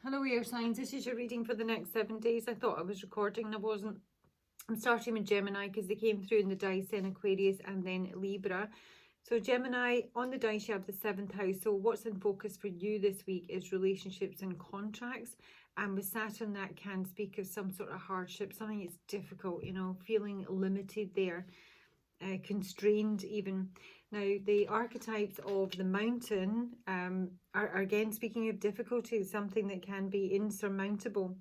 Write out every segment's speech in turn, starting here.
Hello air signs, this is your reading for the next 7 days. I thought I was recording and I wasn't. I'm starting with Gemini because they came through in the dice, then Aquarius and then Libra. So Gemini, on the dice you have the 7th house. So what's in focus for you this week is relationships and contracts. And with Saturn, that can speak of some sort of hardship, something that's difficult, you know, feeling limited there. Constrained even. Now the archetypes of the mountain are again speaking of difficulties, something that can be insurmountable.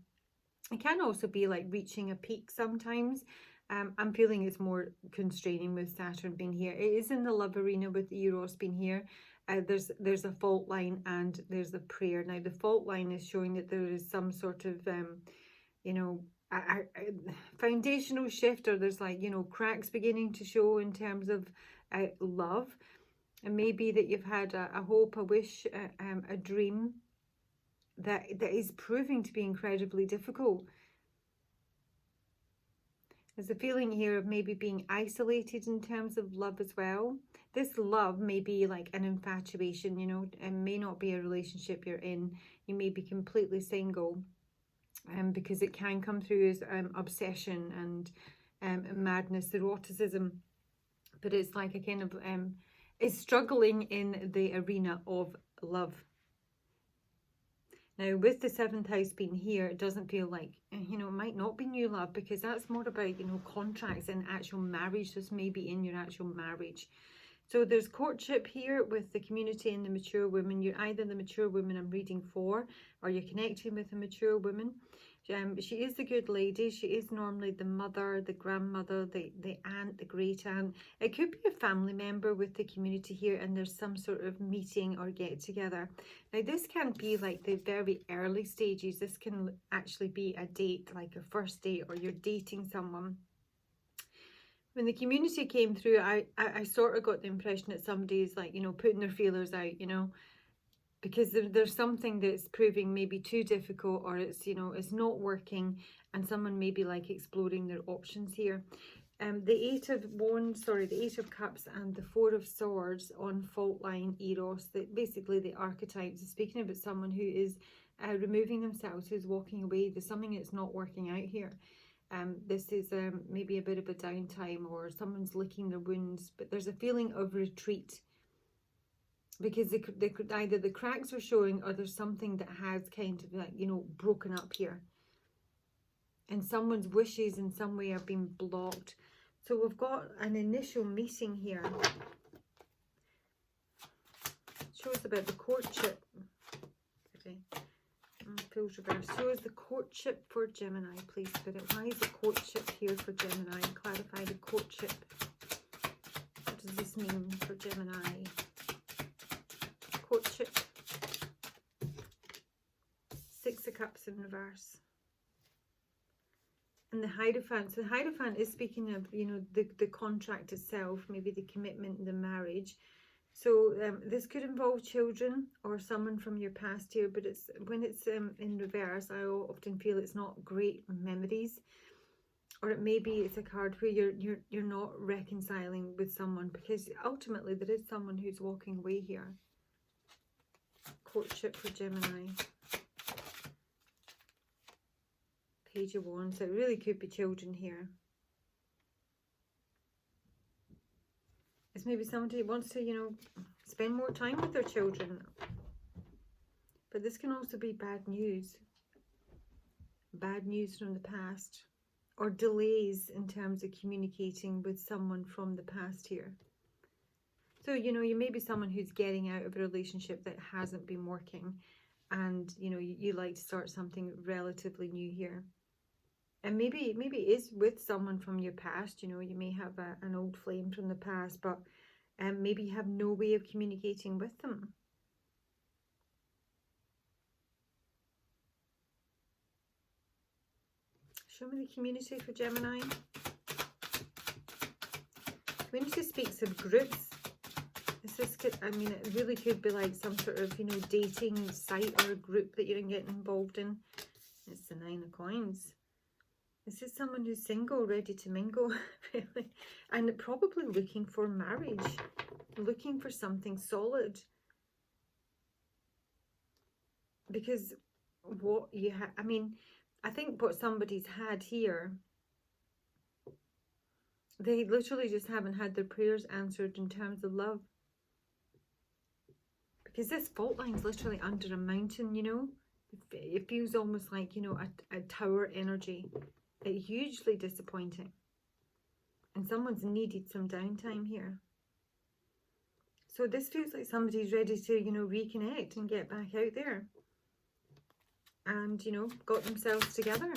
It can also be like reaching a peak sometimes. I'm feeling it's more constraining with Saturn being here. It is in the love arena with Eros being here. There's a fault line and there's a prayer. Now the fault line is showing that there is some sort of you know, a foundational shift, or there's like, you know, cracks beginning to show in terms of love. And maybe that you've had a hope, a wish, a dream that is proving to be incredibly difficult. There's a feeling here of maybe being isolated in terms of love as well. This love may be like an infatuation, you know, and may not be a relationship you're in. You may be completely single. Because it can come through as obsession and madness, eroticism, but it's like a kind of it's struggling in the arena of love. Now with the 7th house being here, it doesn't feel like, you know, it might not be new love, because that's more about, you know, contracts and actual marriage. This may be in your actual marriage. So there's courtship here with the community and the mature women. You're either the mature woman I'm reading for, or you're connecting with a mature woman. She is the good lady. She is normally the mother, the grandmother, the aunt, the great aunt. It could be a family member with the community here, and there's some sort of meeting or get together. Now this can be like the very early stages. This can actually be a date, like a first date, or you're dating someone. When the community came through, I sort of got the impression that somebody's like, you know, putting their feelers out, you know, because there's something that's proving maybe too difficult, or it's, you know, it's not working, and someone may be like exploring their options here. The 8 of Wands, sorry, the 8 of Cups and the 4 of Swords on fault line Eros, that basically the archetypes is speaking about someone who is removing themselves, who's walking away. There's something that's not working out here. This is maybe a bit of a downtime, or someone's licking their wounds, but there's a feeling of retreat, because they could either the cracks are showing, or there's something that has kind of like, you know, broken up here, and someone's wishes in some way have been blocked. So we've got an initial meeting here. It shows about the courtship. Okay. Feels reverse. Shows the courtship for Gemini, please, Spirit. Why is the courtship here for Gemini? Clarify the courtship. What does this mean for Gemini? Courtship. 6 of Cups in reverse. And the Hierophant. So the Hierophant is speaking of, you know, the contract itself, maybe the commitment, the marriage. So this could involve children or someone from your past here, but it's when it's in reverse, I often feel it's not great memories, or it maybe it's a card where you're not reconciling with someone, because ultimately there is someone who's walking away here. Courtship for Gemini. Page of Wands. So it really could be children here. It's maybe somebody who wants to, you know, spend more time with their children. But this can also be bad news. Bad news from the past. Or delays in terms of communicating with someone from the past here. So, you know, you may be someone who's getting out of a relationship that hasn't been working. And, you know, you like to start something relatively new here. And maybe it is with someone from your past. You know, you may have an old flame from the past, but maybe you have no way of communicating with them. Show me the community for Gemini. Community speaks of groups. This could, I mean, it really could be like some sort of, you know, dating site or a group that you're getting involved in. It's the 9 of Coins. This is someone who's single, ready to mingle, really, and probably looking for marriage, looking for something solid. Because what you have. I mean, I think what somebody's had here, they literally just haven't had their prayers answered in terms of love. Because this fault line's literally under a mountain, you know. It feels almost like, you know, a tower energy. It's hugely disappointing. And someone's needed some downtime here. So this feels like somebody's ready to, you know, reconnect and get back out there. And, you know, got themselves together.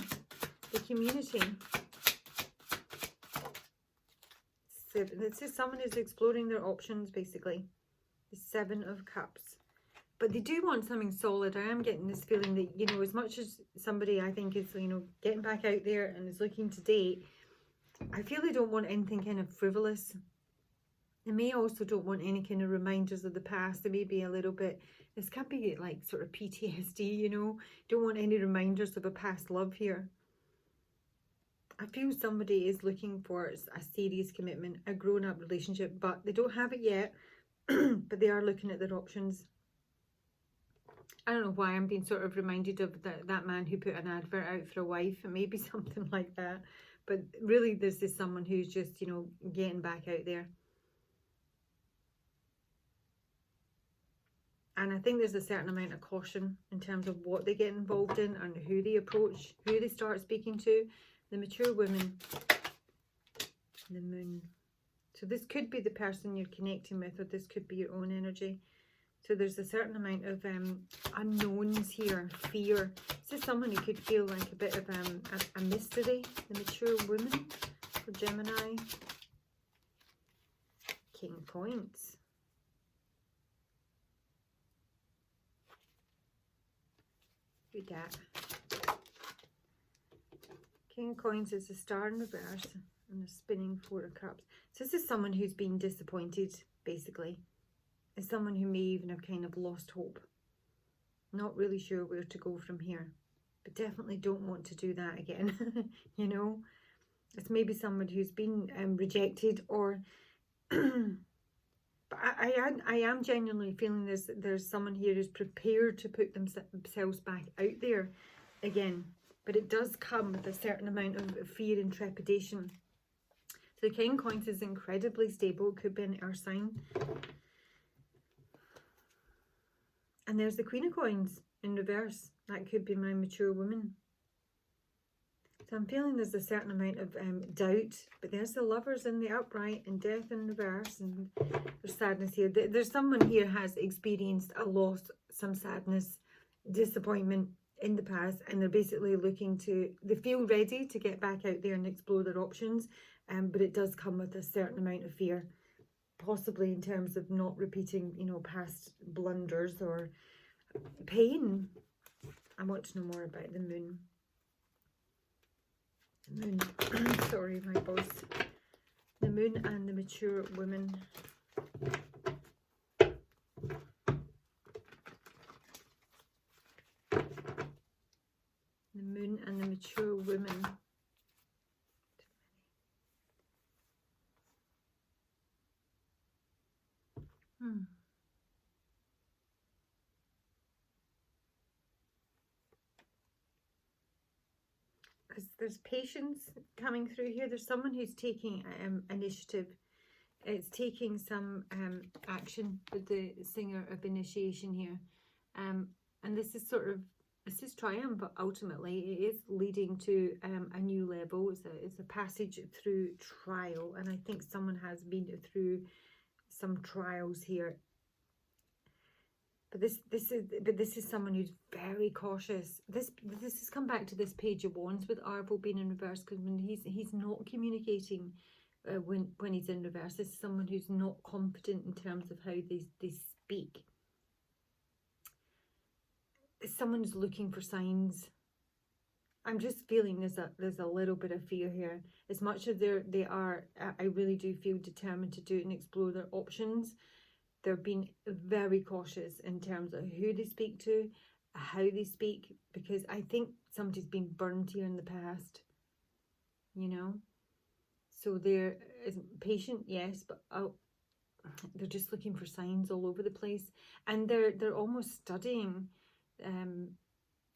The community. So this is someone who's exploring their options, basically. The Seven of Cups. But they do want something solid. I am getting this feeling that, you know, as much as somebody I think is, you know, getting back out there and is looking to date, I feel they don't want anything kind of frivolous. They may also don't want any kind of reminders of the past. They may be a little bit, this can be like sort of PTSD, you know. Don't want any reminders of a past love here. I feel somebody is looking for a serious commitment, a grown-up relationship, but they don't have it yet. But they are looking at their options. I don't know why I'm being sort of reminded of that man who put an advert out for a wife. It may be something like that. But really, this is someone who's just, you know, getting back out there. And I think there's a certain amount of caution in terms of what they get involved in and who they approach, who they start speaking to. The mature women, the moon. So this could be the person you're connecting with, or this could be your own energy. So there's a certain amount of unknowns here, fear. This is someone who could feel like a bit of a mystery. The mature woman for Gemini. King of Coins. Read that. King of Coins is the Star in reverse and the spinning Four of Cups. So this is someone who's been disappointed, basically. It's someone who may even have kind of lost hope. Not really sure where to go from here. But definitely don't want to do that again. You know? It's maybe someone who's been rejected or... But I am genuinely feeling there's someone here who's prepared to put themselves back out there again. But it does come with a certain amount of fear and trepidation. So the King of Coins is incredibly stable. It could be an earth sign. And there's the Queen of Coins in reverse. That could be my mature woman. So I'm feeling there's a certain amount of doubt. But there's the Lovers in the upright and Death in reverse. And there's sadness here. There's someone here has experienced a loss, some sadness, disappointment in the past. And they're basically looking to, they feel ready to get back out there and explore their options. But it does come with a certain amount of fear. Possibly in terms of not repeating, you know, past blunders or pain. I want to know more about the moon. The moon, sorry, my voice. The moon and the mature woman. The moon and the mature woman. Because there's patience coming through here. There's someone who's taking initiative. It's taking some action with the singer of initiation here. And this is sort of, this is triumph, but ultimately it is leading to a new level. It's a passage through trial. And I think someone has been through some trials here. But this is someone who's very cautious. This has come back to this Page of Wands with Arvo being in reverse, because when he's not communicating when he's in reverse, this is someone who's not confident in terms of how they speak. Someone who's looking for signs. I'm just feeling there's a little bit of fear here. As much as they are, I really do feel determined to do it and explore their options. They're being very cautious in terms of who they speak to, how they speak, because I think somebody's been burned here in the past, you know. So they're patient, yes, but they're just looking for signs all over the place, and they're almost studying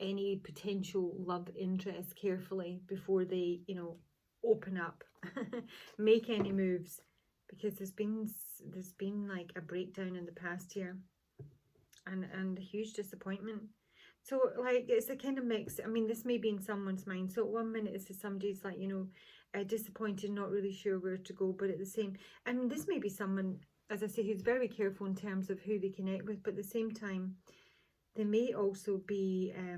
any potential love interest carefully before they, you know, open up, make any moves, because there's been like a breakdown in the past here, and a huge disappointment. So like it's a kind of mix. I mean, this may be in someone's mind. So 1 minute it's somebody's like, you know, disappointed, not really sure where to go, but at the same, and this may be someone, as I say, who's very careful in terms of who they connect with, but at the same time, they may also be, I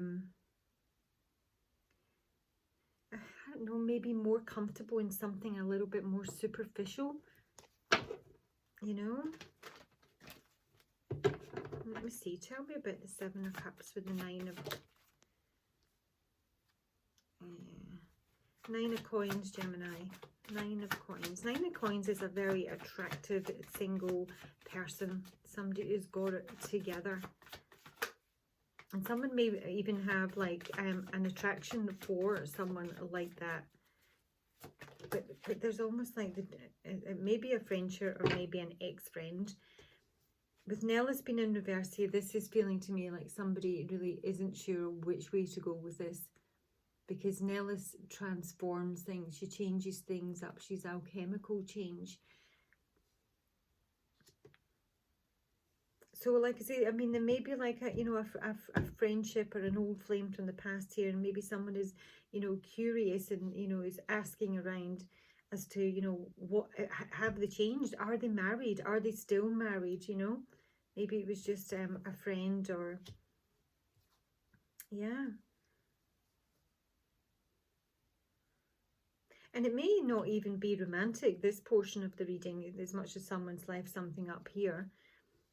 don't know, maybe more comfortable in something a little bit more superficial, you know. Let me see, tell me about the Seven of Cups with the Nine of Coins, Gemini. Nine of Coins. Nine of Coins is a very attractive single person, somebody who's got it together. And someone may even have like an attraction for someone like that. But there's almost like, it may be a friendship or maybe an ex-friend. With Nellis being in reverse here, this is feeling to me like somebody really isn't sure which way to go with this. Because Nellis transforms things, she changes things up, she's alchemical change. So like I say, I mean, there may be like a, you know, a friendship or an old flame from the past here, and maybe someone is, you know, curious and, you know, is asking around as to, you know, what have they changed? Are they married? Are they still married? You know, maybe it was just a friend, or yeah. And it may not even be romantic, this portion of the reading, as much as someone's left something up here.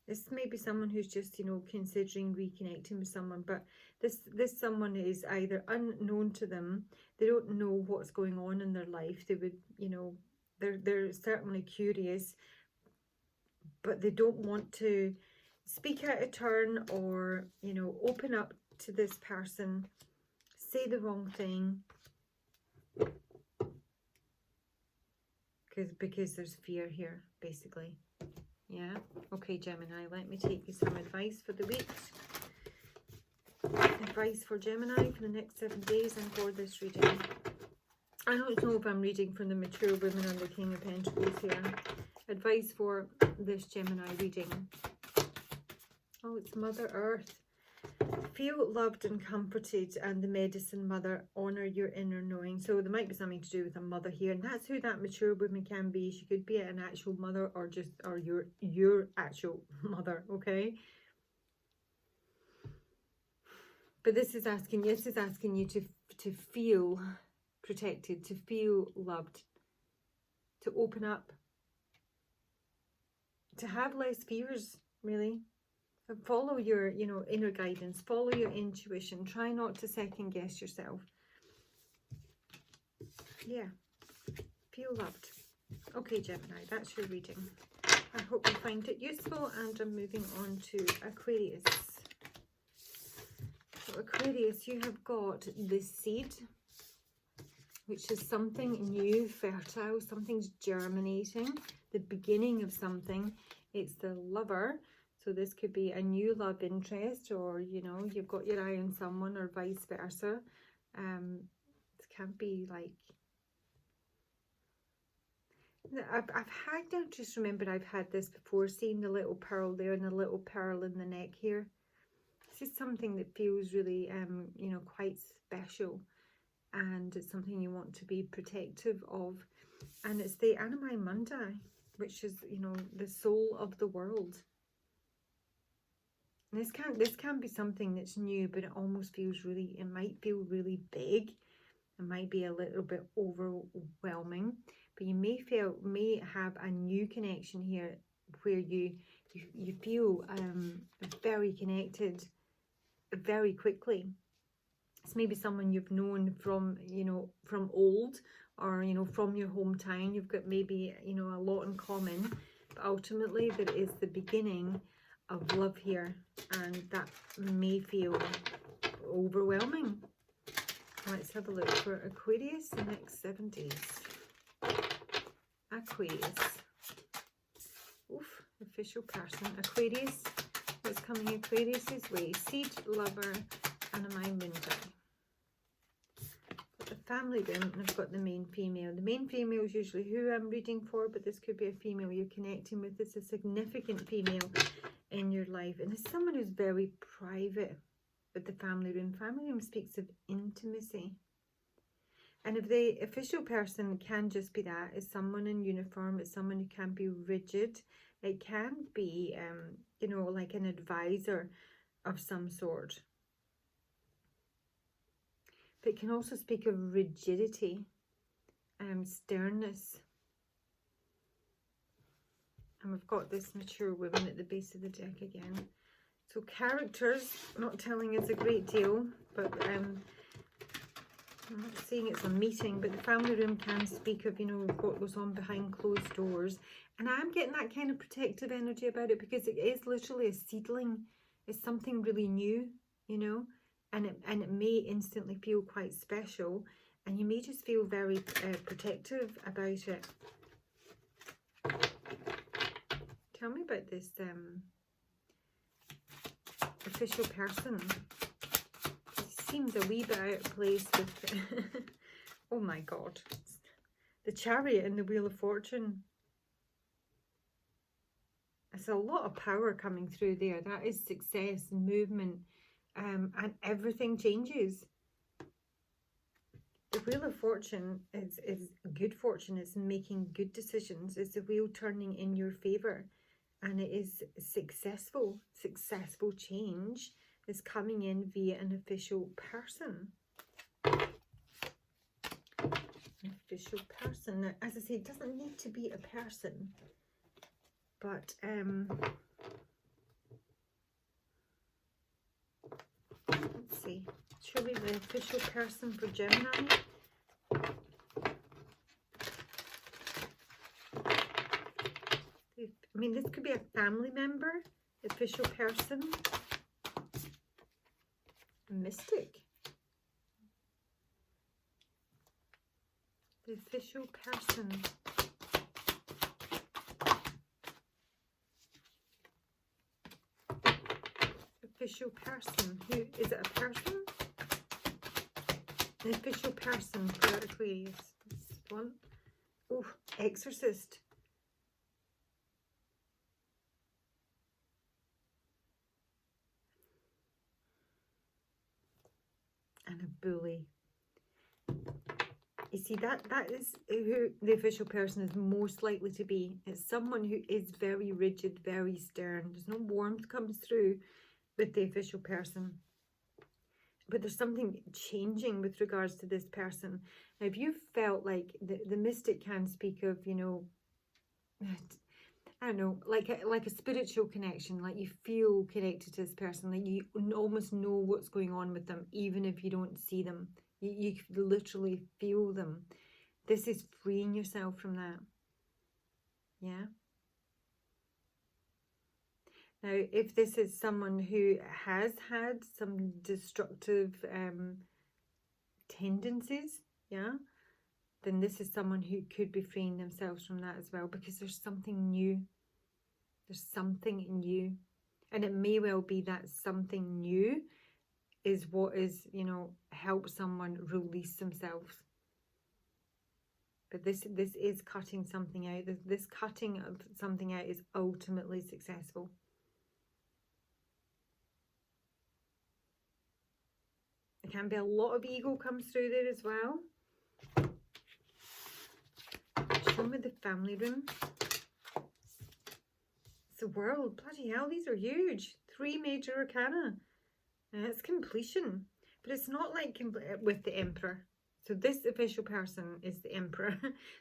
This may be someone who's just, you know, considering reconnecting with someone, but this someone is either unknown to them, they don't know what's going on in their life, they would, you know, they're certainly curious, but they don't want to speak out of turn or, you know, open up to this person, say the wrong thing, because there's fear here, basically. Yeah. Okay, Gemini, let me take you some advice for the week. Advice for Gemini for the next 7 days and for this reading. I don't know if I'm reading from the Mature Women or the King of Pentacles here. Advice for this Gemini reading. Oh, it's Mother Earth. Feel loved and comforted, and the Medicine Mother, honor your inner knowing. So there might be something to do with a mother here, and that's who that mature woman can be. She could be an actual mother, or just, or your actual mother, okay? But this is asking you to feel protected, to feel loved, to open up, to have less fears, really. Follow your, you know, inner guidance, follow your intuition, try not to second guess yourself. Yeah, feel loved. Okay, Gemini, that's your reading. I hope you find it useful, and I'm moving on to Aquarius. So Aquarius, you have got the seed, which is something new, fertile, something's germinating, the beginning of something. It's the Lover. So this could be a new love interest, or, you know, you've got your eye on someone, or vice versa. It can be like, I've had, I just remember I've had this before, seeing the little pearl there and the little pearl in the neck here. This is something that feels really, you know, quite special, and it's something you want to be protective of. And it's the Anima Mundi, which is, you know, the soul of the world. This can be something that's new, but it almost feels really, it might feel really big. It might be a little bit overwhelming, but you may have a new connection here where you feel very connected very quickly. It's maybe someone you've known from, you know, from old, or, you know, from your hometown. You've got maybe, you know, a lot in common, but ultimately there is the beginning of love here, and that may feel overwhelming. Let's have a look for Aquarius the next 7 days. Aquarius. Oof, official person. Aquarius. What's coming Aquarius's way? Seed, Lover, one of my moon die. The family room, and I've got the main female. The main female is usually who I'm reading for, but this could be a female you're connecting with. It's a significant female in your life, and it's someone who's very private with the family room. Family room speaks of intimacy. And if the official person can just be that, it's someone in uniform, it's someone who can be rigid. It can be, you know, like an advisor of some sort. But it can also speak of rigidity, sternness. And we've got this mature woman at the base of the deck again. So characters, not telling us a great deal, but I'm not saying it's a meeting, but the family room can speak of, you know, what goes on behind closed doors. And I'm getting that kind of protective energy about it, because it is literally a seedling. It's something really new, you know. And it may instantly feel quite special, and you may just feel very protective about it. Tell me about this official person. It seems a wee bit out of place with oh my god, the Chariot and the Wheel of Fortune. There's a lot of power coming through there. That is success, movement. And everything changes. The Wheel of Fortune is good fortune. It's making good decisions. It's the wheel turning in your favour. And it is successful. Successful change is coming in via an official person. An official person. Now, as I say, it doesn't need to be a person. But let's see, show me the official person for Gemini. I mean, this could be a family member, official person, mystic. The official person. Official person. Who is it? A person? An official person for Aquarius. This one. Oh, Exorcist. And a bully. You see, that is who the official person is most likely to be. It's someone who is very rigid, very stern. There's no warmth comes through with the official person, but there's something changing with regards to this person. Now, if you felt like the mystic can speak of, you know, I don't know, like a spiritual connection, like you feel connected to this person, like you almost know what's going on with them, even if you don't see them. You literally feel them. This is freeing yourself from that. Yeah. Now, if this is someone who has had some destructive tendencies, yeah, then this is someone who could be freeing themselves from that as well, because there's something new. There's something new. And it may well be that something new is what is, you know, help someone release themselves. But this is cutting something out. This cutting of something out is ultimately successful. There can be a lot of ego comes through there as well. Show me the family room. It's the World. Bloody hell, these are huge. 3 major arcana. And it's completion. But it's not like with the Emperor. So this official person is the Emperor.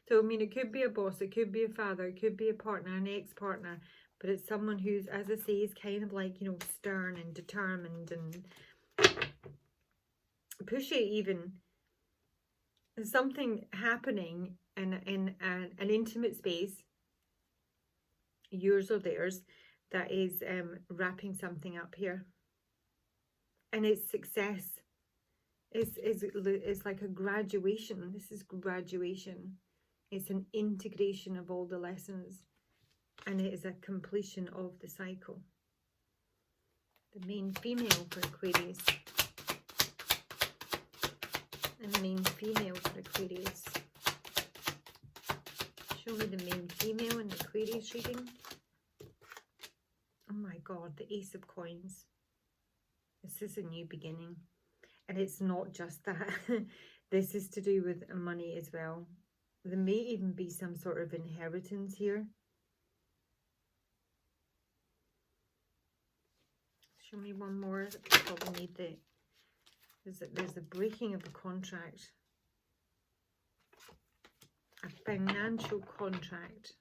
So, I mean, it could be a boss, it could be a father, it could be a partner, an ex-partner. But it's someone who's, as I say, is kind of like, you know, stern and determined and pushy even. There's something happening in an intimate space, yours or theirs, that is wrapping something up here. And it's success. It's like a graduation. This is graduation. It's an integration of all the lessons. And it is a completion of the cycle. The main female for Aquarius. And the main female for Aquarius. Show me the main female in the Aquarius reading. Oh my God, the Ace of Coins. This is a new beginning. And it's not just that. This is to do with money as well. There may even be some sort of inheritance here. Show me one more. Probably need the... There's a breaking of a contract. A financial contract.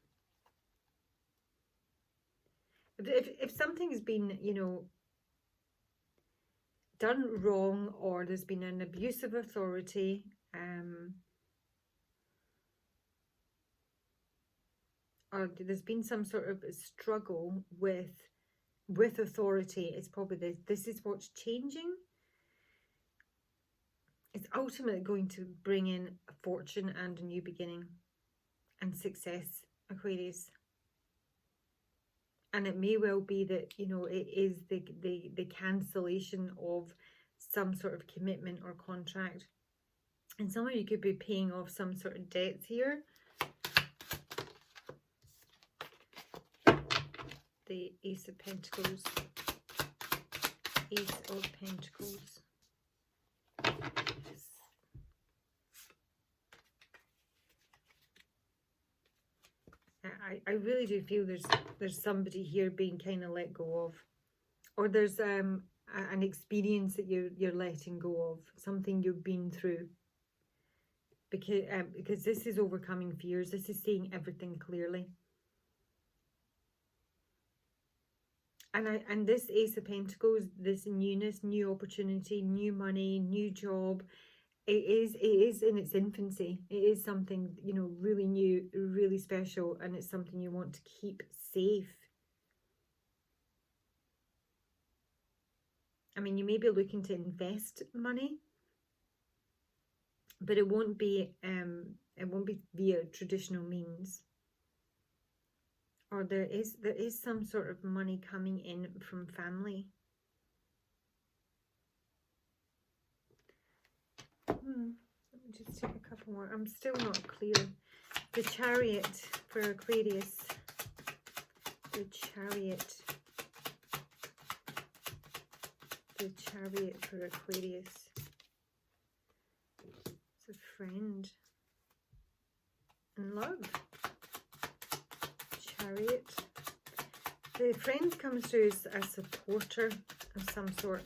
If something's been, you know, done wrong, or there's been an abuse of authority, or there's been some sort of struggle with authority, it's probably this is what's changing. It's ultimately going to bring in a fortune and a new beginning and success, Aquarius. And it may well be that, you know, it is the cancellation of some sort of commitment or contract. And some of you could be paying off some sort of debts here. The Ace of Pentacles. Ace of Pentacles. I really do feel there's somebody here being kind of let go of, or there's an experience that you're letting go of, something you've been through, because this is overcoming fears. This is seeing everything clearly. And this Ace of Pentacles, this newness, new opportunity, new money, new job, it is in its infancy. It is something, you know, really new, really special, and it's something you want to keep safe. I mean, you may be looking to invest money, but it won't be via traditional means. Or there is some sort of money coming in from family. Let me just take a couple more. I'm still not clear. The Chariot for Aquarius. The Chariot. The Chariot for Aquarius. It's a friend. And love. Chariot. The friend comes through as a supporter of some sort.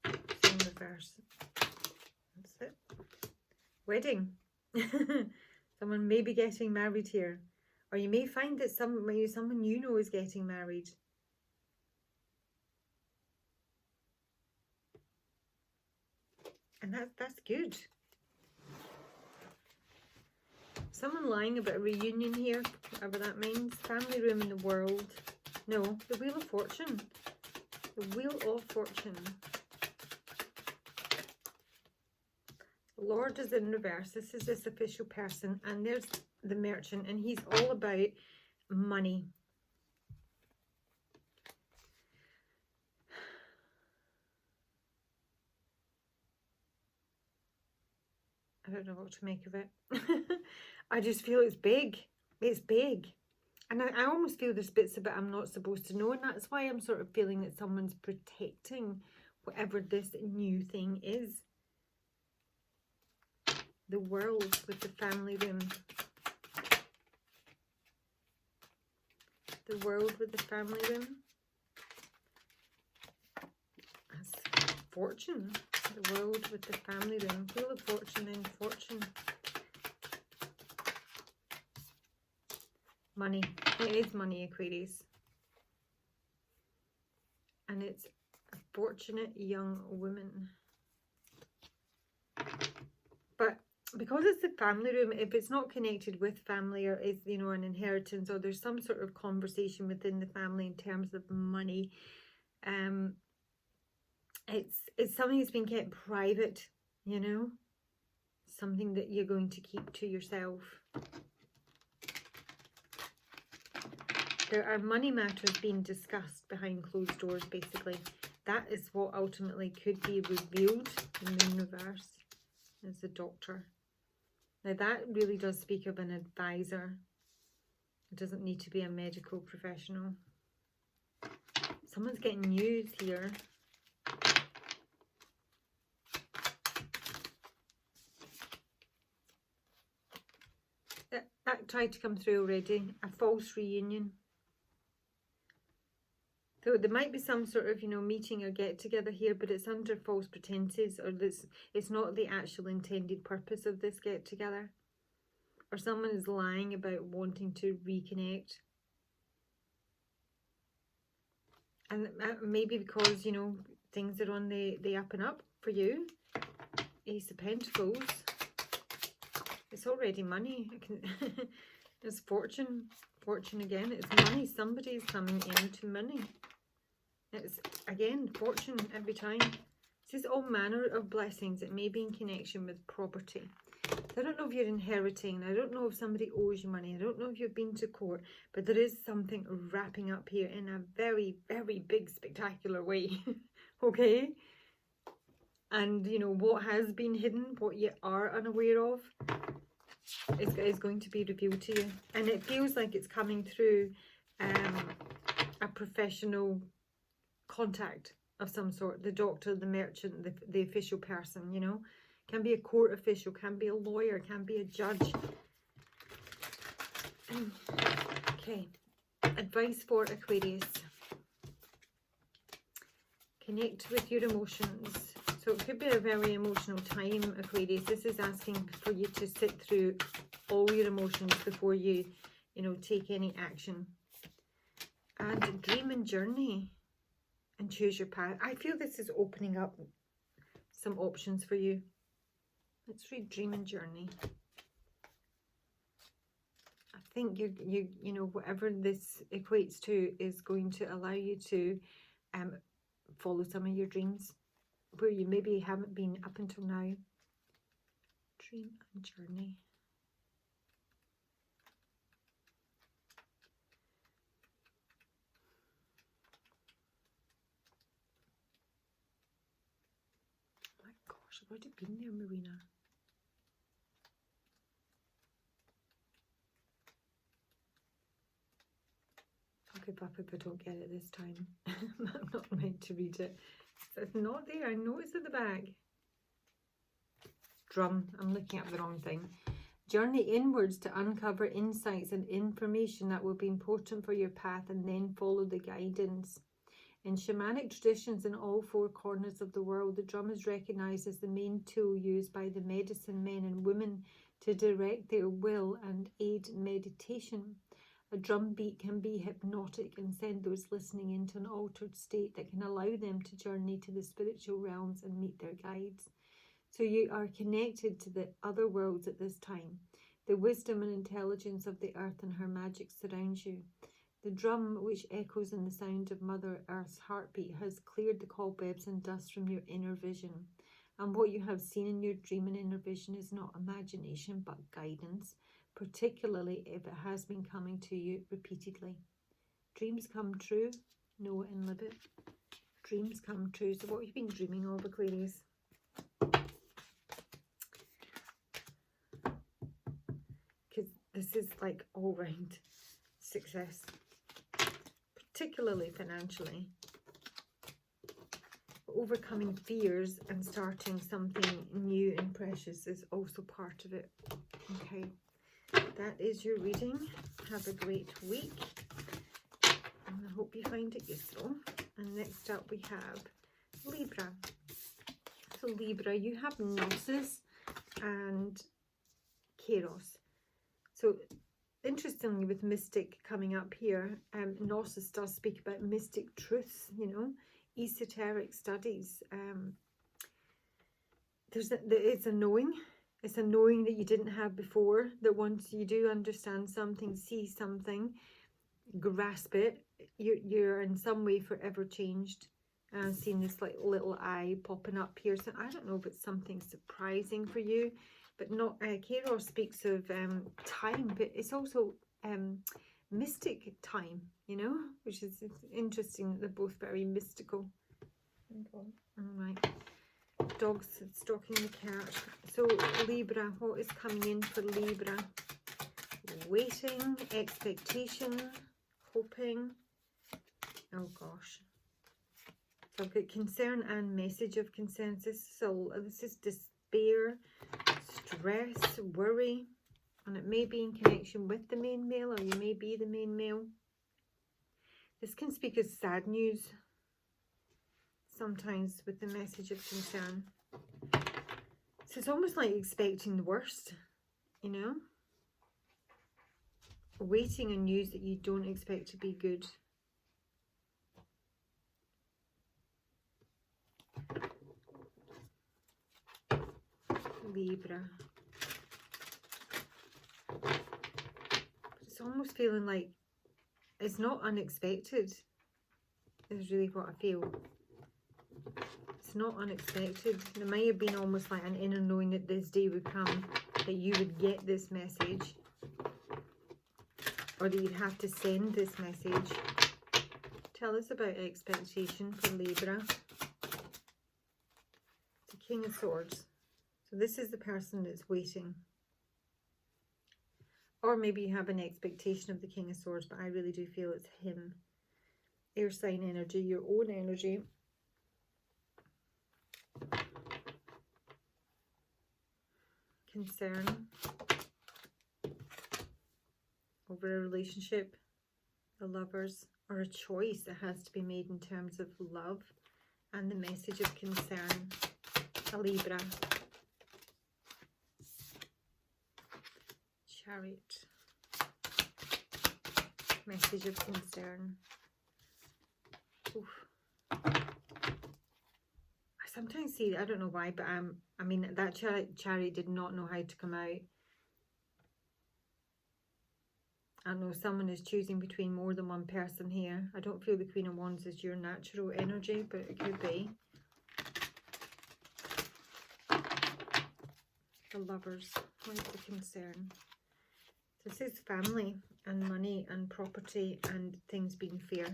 It's in reverse. That's it. Wedding. Someone may be getting married here. Or you may find that someone you know is getting married. And that's good. Someone lying about a reunion here, whatever that means. Family room in the world. No, the Wheel of Fortune. The Wheel of Fortune. Lord is in reverse. This is this official person. And there's the Merchant. And he's all about money. I don't know what to make of it. I just feel it's big. It's big. And I almost feel there's bits of it I'm not supposed to know. And that's why I'm sort of feeling that someone's protecting whatever this new thing is. The World with the family room. The World with the family room. That's Fortune. The World with the family room. Wheel of Fortune and Fortune. Money. It is money, Aquarius. And it's a fortunate young woman. But because it's the family room, if it's not connected with family, or is, you know, an inheritance, or there's some sort of conversation within the family in terms of money, it's something that's been kept private, you know, something that you're going to keep to yourself. There are money matters being discussed behind closed doors, basically. That is what ultimately could be revealed in the universe as the Doctor. Now that really does speak of an advisor. It doesn't need to be a medical professional. Someone's getting news here. That tried to come through already. A false reunion. So there might be some sort of, meeting or get together here, but it's under false pretenses, or it's not the actual intended purpose of this get together. Or someone is lying about wanting to reconnect. And maybe because, things are on the up and up for you. Ace of Pentacles. It's already money. It's fortune. Fortune again. It's money. Somebody's coming into money. It's, again, fortune every time. This is all manner of blessings. It may be in connection with property. I don't know if you're inheriting. I don't know if somebody owes you money. I don't know if you've been to court. But there is something wrapping up here in a very, very big, spectacular way. Okay? And, what has been hidden, what you are unaware of, is going to be revealed to you. And it feels like it's coming through a professional contact of some sort. The doctor, the merchant, the official person, Can be a court official, can be a lawyer, can be a judge. Okay. Advice for Aquarius. Connect with your emotions. So it could be a very emotional time, Aquarius. This is asking for you to sit through all your emotions before you, take any action. And dream and journey. And choose your path. I feel this is opening up some options for you. Let's read Dream and Journey. I think whatever this equates to is going to allow you to follow some of your dreams where you maybe haven't been up until now. Dream and Journey. I've already been there, Marina. Okay, Papa, if I don't get it this time. I'm not meant to read it. It's not there. I know it's at the back. Drum. I'm looking at the wrong thing. Journey inwards to uncover insights and information that will be important for your path, and then follow the guidance. In shamanic traditions in all four corners of the world, the drum is recognized as the main tool used by the medicine men and women to direct their will and aid meditation. A drum beat can be hypnotic and send those listening into an altered state that can allow them to journey to the spiritual realms and meet their guides. So you are connected to the other worlds at this time. The wisdom and intelligence of the earth and her magic surrounds you. The drum, which echoes in the sound of Mother Earth's heartbeat, has cleared the cobwebs and dust from your inner vision. And what you have seen in your dream and inner vision is not imagination, but guidance, particularly if it has been coming to you repeatedly. Dreams come true. Know it and live it. Dreams come true. So what have you been dreaming of, Aquarius? Because this is like all round success. Particularly financially. Overcoming fears and starting something new and precious is also part of it. Okay, that is your reading. Have a great week. And I hope you find it useful. And next up we have Libra. So Libra, you have Gnosis and Kairos. So interestingly, with mystic coming up here, Gnosis does speak about mystic truths, esoteric studies. It's a knowing. It's a knowing that you didn't have before, that once you do understand something, see something, grasp it, you're in some way forever changed. And I've seen this like little eye popping up here. So I don't know if it's something surprising for you. But not Kairos speaks of time, but it's also mystic time, you know, which is interesting that they're both very mystical. All right. Dogs stalking the cat. So Libra, what is coming in for Libra? Waiting, expectation, hoping. Oh gosh. So I've got concern and message of concern. This is despair, stress, worry. And it may be in connection with the main male, or you may be the main male. This can speak as sad news sometimes with the message of concern. So it's almost like expecting the worst, you know? Waiting on news that you don't expect to be good. Libra. It's almost feeling like it's not unexpected, is really what I feel. It's not unexpected. There might have been almost like an inner knowing that this day would come, that you would get this message, or that you'd have to send this message. Tell us about expectation for Libra. The King of Swords. So this is the person that's waiting. Or maybe you have an expectation of the King of Swords, but I really do feel it's him. Air sign energy, your own energy. Concern over a relationship, the Lovers, or a choice that has to be made in terms of love and the message of concern. A Libra. Chariot. Message of concern. Oof. I sometimes see, I don't know why, but I mean, that chariot did not know how to come out. I don't know, someone is choosing between more than one person here. I don't feel the Queen of Wands is your natural energy, but it could be. The Lovers. What is the concern? This is family and money and property and things being fair.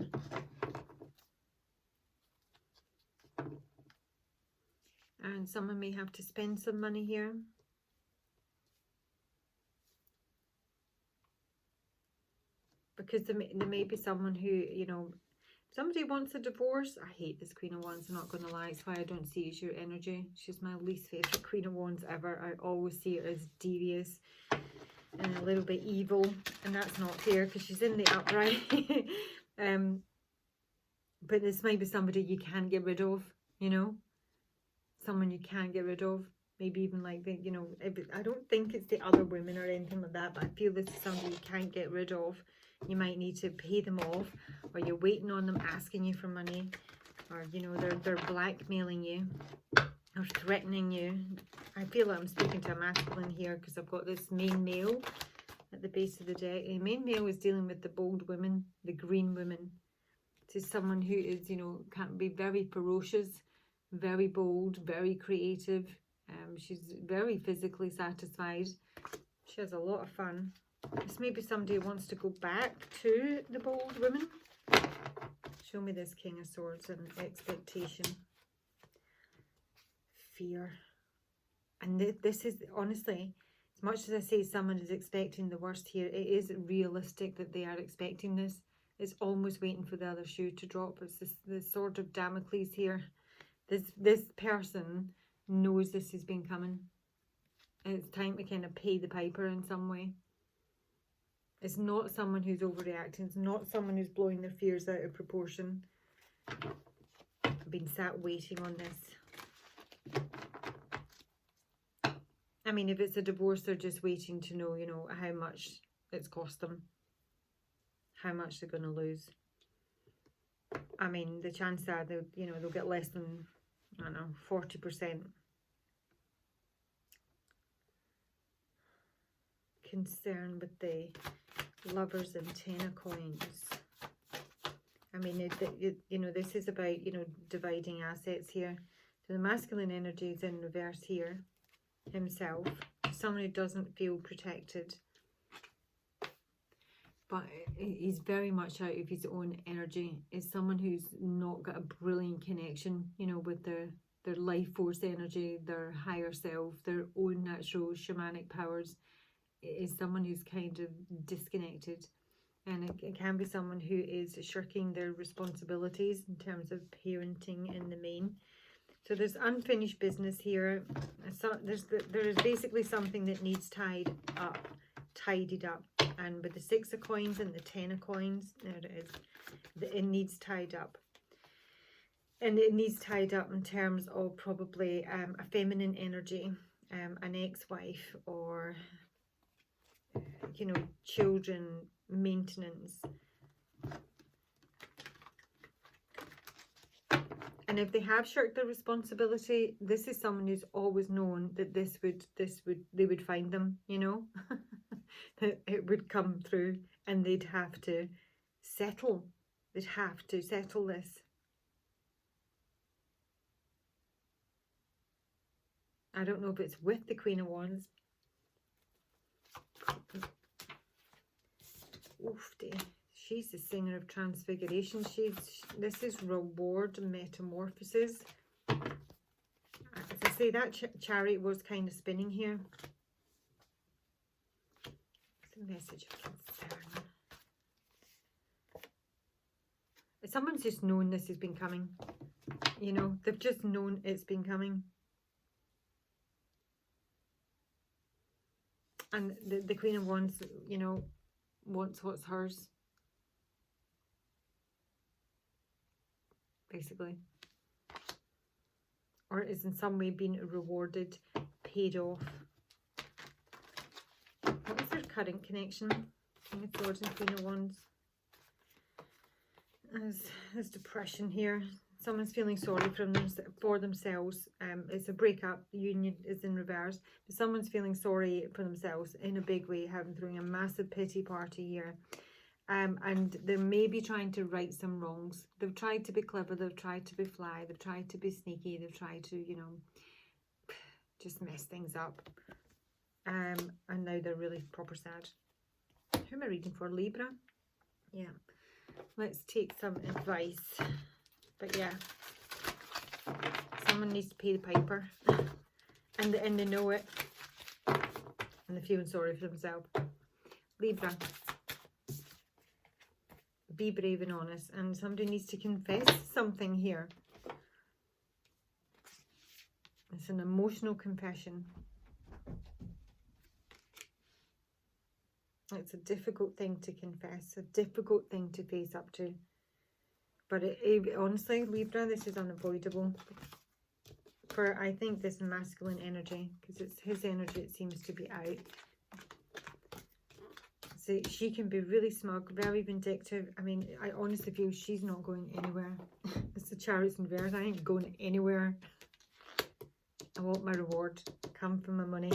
And someone may have to spend some money here. Because there may be someone who, you know, somebody wants a divorce. I hate this Queen of Wands, I'm not going to lie. It's why I don't see it as your energy. She's my least favourite Queen of Wands ever. I always see her as devious and a little bit evil. And that's not fair because she's in the upright. But this might be somebody you can't get rid of, you know. Someone you can't get rid of. Maybe even like, the, you know, I don't think it's the other women or anything like that. But I feel this is somebody you can't get rid of. You might need to pay them off, or you're waiting on them asking you for money, or you know they're blackmailing you or threatening you. I feel like I'm speaking to a masculine here because I've got this main male at the base of the deck. The main male is dealing with the bold women, the green women. This is someone who is, you know, can be very ferocious, very bold, very creative. She's very physically satisfied. She has a lot of fun. This may be somebody who wants to go back to the bold women. Show me this King of Swords and expectation. Fear. And this is, honestly, as much as I say someone is expecting the worst here, it is realistic that they are expecting this. It's almost waiting for the other shoe to drop. It's this sort of Damocles here. This person knows this has been coming. And it's time to kind of pay the piper in some way. It's not someone who's overreacting. It's not someone who's blowing their fears out of proportion. I've been sat waiting on this. I mean, if it's a divorce, they're just waiting to know, you know, how much it's cost them. How much they're going to lose. I mean, the chances are they'll, you know, they'll get less than, I don't know, 40%. Concern with the Lovers and 10 of Coins. I mean, you know, this is about, you know, dividing assets here. So the masculine energy is in reverse here. Himself. Someone who doesn't feel protected. but he's very much out of his own energy. Is someone who's not got a brilliant connection, you know, with their life force energy, their higher self, their own natural shamanic powers. Is someone who's kind of disconnected. And it can be someone who is shirking their responsibilities in terms of parenting in the main. So there's unfinished business here. So there is basically something that needs tidied up. And with the 6 of coins and the 10 of coins, there it is. It needs tied up. And it needs tied up in terms of probably a feminine energy, an ex-wife, or, you know, children, maintenance. And if they have shirked their responsibility, this is someone who's always known that they would find them, you know, that it would come through and they'd have to settle. They'd have to settle this. I don't know if it's with the Queen of Wands. Oof, dear. She's the singer of transfiguration. This is reward metamorphosis. As I say, that chariot was kind of spinning here. It's a message of concern. Someone's just known this has been coming. You know, they've just known it's been coming. And the Queen of Wands, you know, wants what's hers. Basically. Or is in some way being rewarded, paid off. What is their current connection? King of Swords and Queen of Wands. There's depression here. Someone's feeling sorry for themselves. It's a breakup. The union is in reverse. But someone's feeling sorry for themselves in a big way, throwing a massive pity party here. And they're maybe trying to right some wrongs. They've tried to be clever. They've tried to be fly. They've tried to be sneaky. They've tried to, you know, just mess things up. And now they're really proper sad. Who am I reading for? Libra? Yeah. Let's take some advice. But yeah, someone needs to pay the piper, and they know it, and they're feeling sorry for themselves. Libra, be brave and honest, and somebody needs to confess something here. It's an emotional confession. It's a difficult thing to confess, a difficult thing to face up to. But honestly, Libra, this is unavoidable for, I think, this masculine energy, because it's his energy it seems to be out. So she can be really smug, very vindictive. I mean, I honestly feel she's not going anywhere. It's the Chariots in reverse. I ain't going anywhere. I want my reward. Come for my money.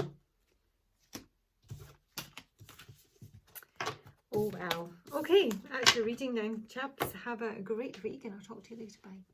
Oh, wow. Okay, that's your reading now, chaps. Have a great week, and I'll talk to you later. Bye.